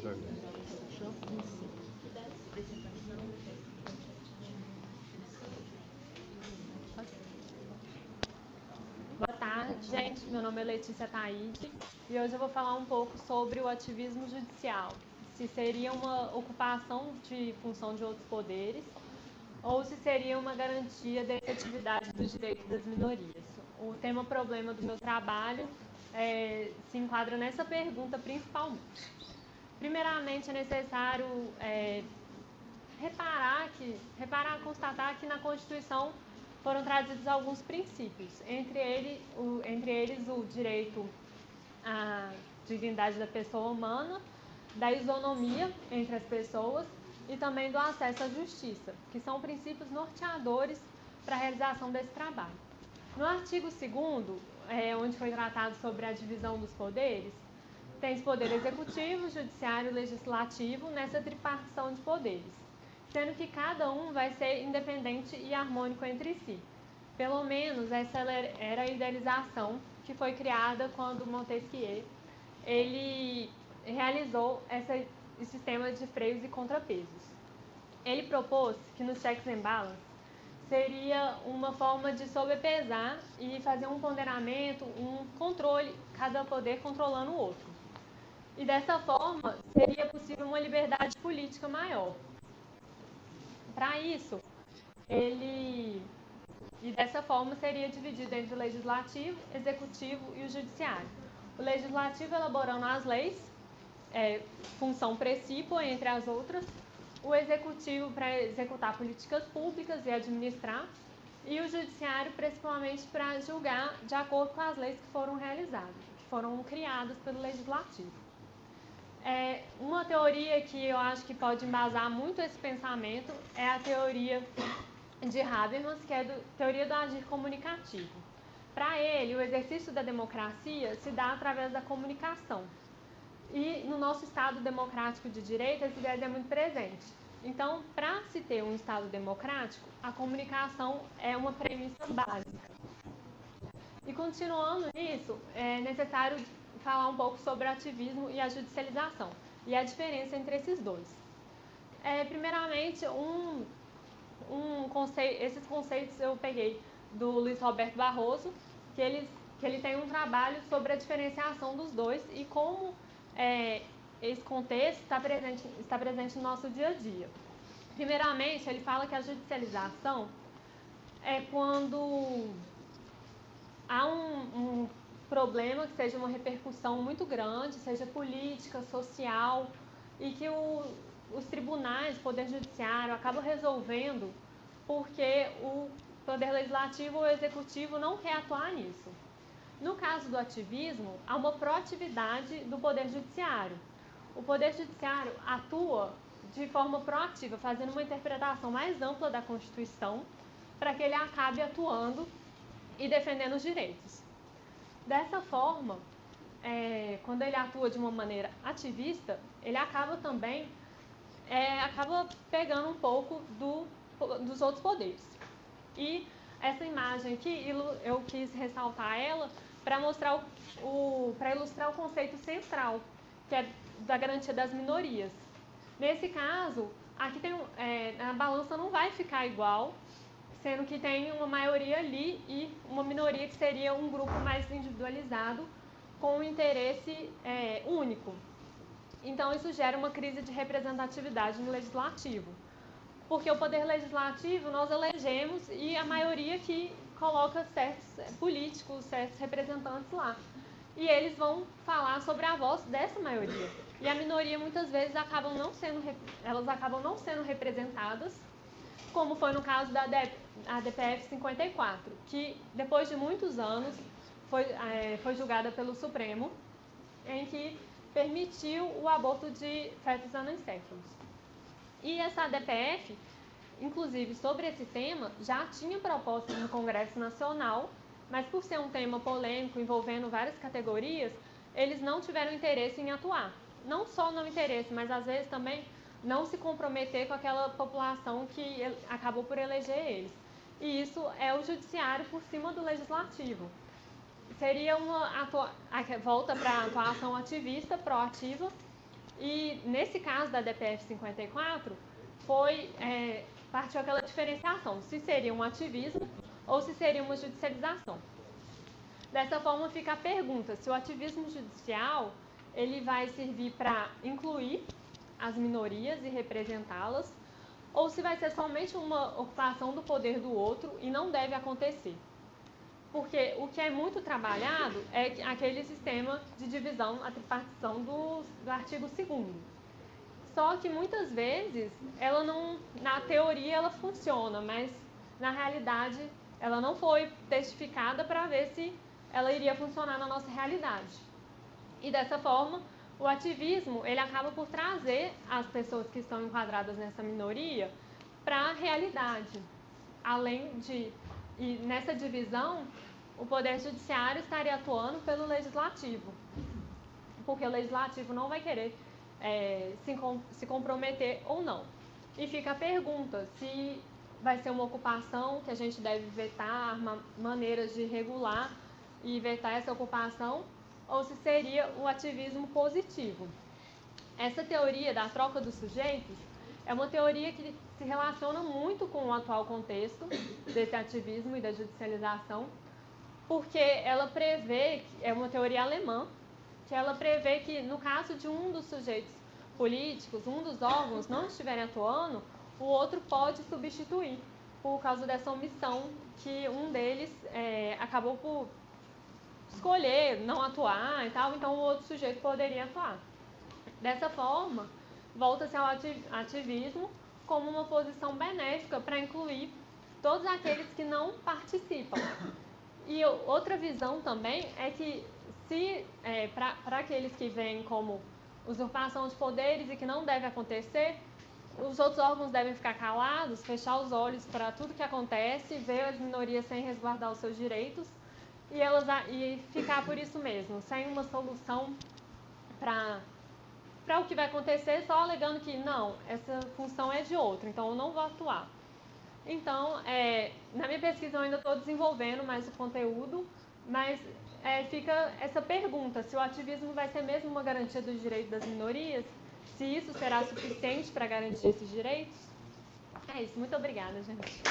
Boa tarde, gente. Meu nome é Letícia Taide e hoje eu vou falar um pouco sobre o ativismo judicial. Se seria uma ocupação de função de outros poderes ou se seria uma garantia da efetividade dos direitos das minorias. O tema problema do meu trabalho se enquadra nessa pergunta principalmente. Primeiramente, é necessário constatar que na Constituição foram trazidos alguns princípios, entre eles o direito à dignidade da pessoa humana, da isonomia entre as pessoas e também do acesso à justiça, que são princípios norteadores para a realização desse trabalho. No artigo 2º, onde foi tratado sobre a divisão dos poderes, tem o poder executivo, judiciário e legislativo nessa tripartição de poderes, sendo que cada um vai ser independente e harmônico entre si. Pelo menos essa era a idealização que foi criada quando Montesquieu ele realizou esse sistema de freios e contrapesos. Ele propôs que nos checks and balances seria uma forma de sobrepesar e fazer um ponderamento, um controle, cada poder controlando o outro. E dessa forma seria possível uma liberdade política maior. Para isso, dessa forma seria dividido entre o legislativo, executivo e o judiciário. O legislativo elaborando as leis, função precípua entre as outras, o executivo para executar políticas públicas e administrar, e o judiciário principalmente para julgar de acordo com as leis que foram realizadas, que foram criadas pelo legislativo. Uma teoria que eu acho que pode embasar muito esse pensamento é a teoria de Habermas, que é a teoria do agir comunicativo. Para ele, o exercício da democracia se dá através da comunicação. E no nosso Estado democrático de direito, essa ideia é muito presente. Então, para se ter um Estado democrático, a comunicação é uma premissa básica. E continuando nisso, é necessário falar um pouco sobre o ativismo e a judicialização, e a diferença entre esses dois. Primeiramente, esses conceitos eu peguei do Luiz Roberto Barroso, que ele tem um trabalho sobre a diferenciação dos dois e como esse contexto está presente no nosso dia a dia. Primeiramente, ele fala que a judicialização é quando há um problema que seja uma repercussão muito grande, seja política, social, e que os tribunais, o Poder Judiciário, acabam resolvendo porque o Poder Legislativo ou Executivo não quer atuar nisso. No caso do ativismo, há uma proatividade do Poder Judiciário. O Poder Judiciário atua de forma proativa, fazendo uma interpretação mais ampla da Constituição, para que ele acabe atuando e defendendo os direitos. Dessa forma, quando ele atua de uma maneira ativista, ele acaba também pegando um pouco dos outros poderes. E essa imagem aqui, eu quis ressaltar ela para mostrar para ilustrar o conceito central, que é da garantia das minorias. Nesse caso, aqui a balança não vai ficar igual, sendo que tem uma maioria ali e uma minoria que seria um grupo mais individualizado com um interesse único. Então, isso gera uma crise de representatividade no legislativo, porque o poder legislativo nós elegemos e a maioria que coloca certos políticos, certos representantes lá. E eles vão falar sobre a voz dessa maioria. E a minoria, muitas vezes, acabam não sendo representadas, como foi no caso da DPF 54, que depois de muitos anos foi julgada pelo Supremo, em que permitiu o aborto de fetos anencéfalos. E essa DPF, inclusive sobre esse tema, já tinha propostas no Congresso Nacional, mas por ser um tema polêmico envolvendo várias categorias, eles não tiveram interesse em atuar. Não só não interesse, mas às vezes também não se comprometer com aquela população que acabou por eleger eles. E isso é o judiciário por cima do legislativo. Seria volta para a atuação ativista, proativa, E nesse caso da DPF 54, partiu aquela diferenciação, se seria um ativismo ou se seria uma judicialização. Dessa forma fica a pergunta, se o ativismo judicial ele vai servir para incluir as minorias e representá-las, ou se vai ser somente uma ocupação do poder do outro e não deve acontecer. Porque o que é muito trabalhado é aquele sistema de divisão, a tripartição do artigo 2º. Só que muitas vezes, ela não, na teoria ela funciona, mas na realidade ela não foi testificada para ver se ela iria funcionar na nossa realidade. E dessa forma, o ativismo ele acaba por trazer as pessoas que estão enquadradas nessa minoria para a realidade. Além de, e nessa divisão, o Poder Judiciário estaria atuando pelo Legislativo, porque o Legislativo não vai querer se comprometer ou não. E fica a pergunta, se vai ser uma ocupação que a gente deve vetar, maneiras de regular e vetar essa ocupação, ou se seria o ativismo positivo. Essa teoria da troca dos sujeitos é uma teoria que se relaciona muito com o atual contexto desse ativismo e da judicialização, porque ela prevê, é uma teoria alemã, que ela prevê que no caso de um dos sujeitos políticos, um dos órgãos não estiverem atuando, o outro pode substituir, por causa dessa omissão que um deles acabou por escolher não atuar e tal, então o outro sujeito poderia atuar. Dessa forma, volta-se ao ativismo como uma posição benéfica para incluir todos aqueles que não participam. E outra visão também é que, para aqueles que veem como usurpação de poderes e que não deve acontecer, os outros órgãos devem ficar calados, fechar os olhos para tudo que acontece, ver as minorias sem resguardar os seus direitos e ficar por isso mesmo, sem uma solução para o que vai acontecer, só alegando que não, essa função é de outro, então eu não vou atuar. Então, na minha pesquisa eu ainda estou desenvolvendo mais o conteúdo, mas fica essa pergunta, se o ativismo vai ser mesmo uma garantia dos direitos das minorias, se isso será suficiente para garantir esses direitos. É isso, muito obrigada, gente.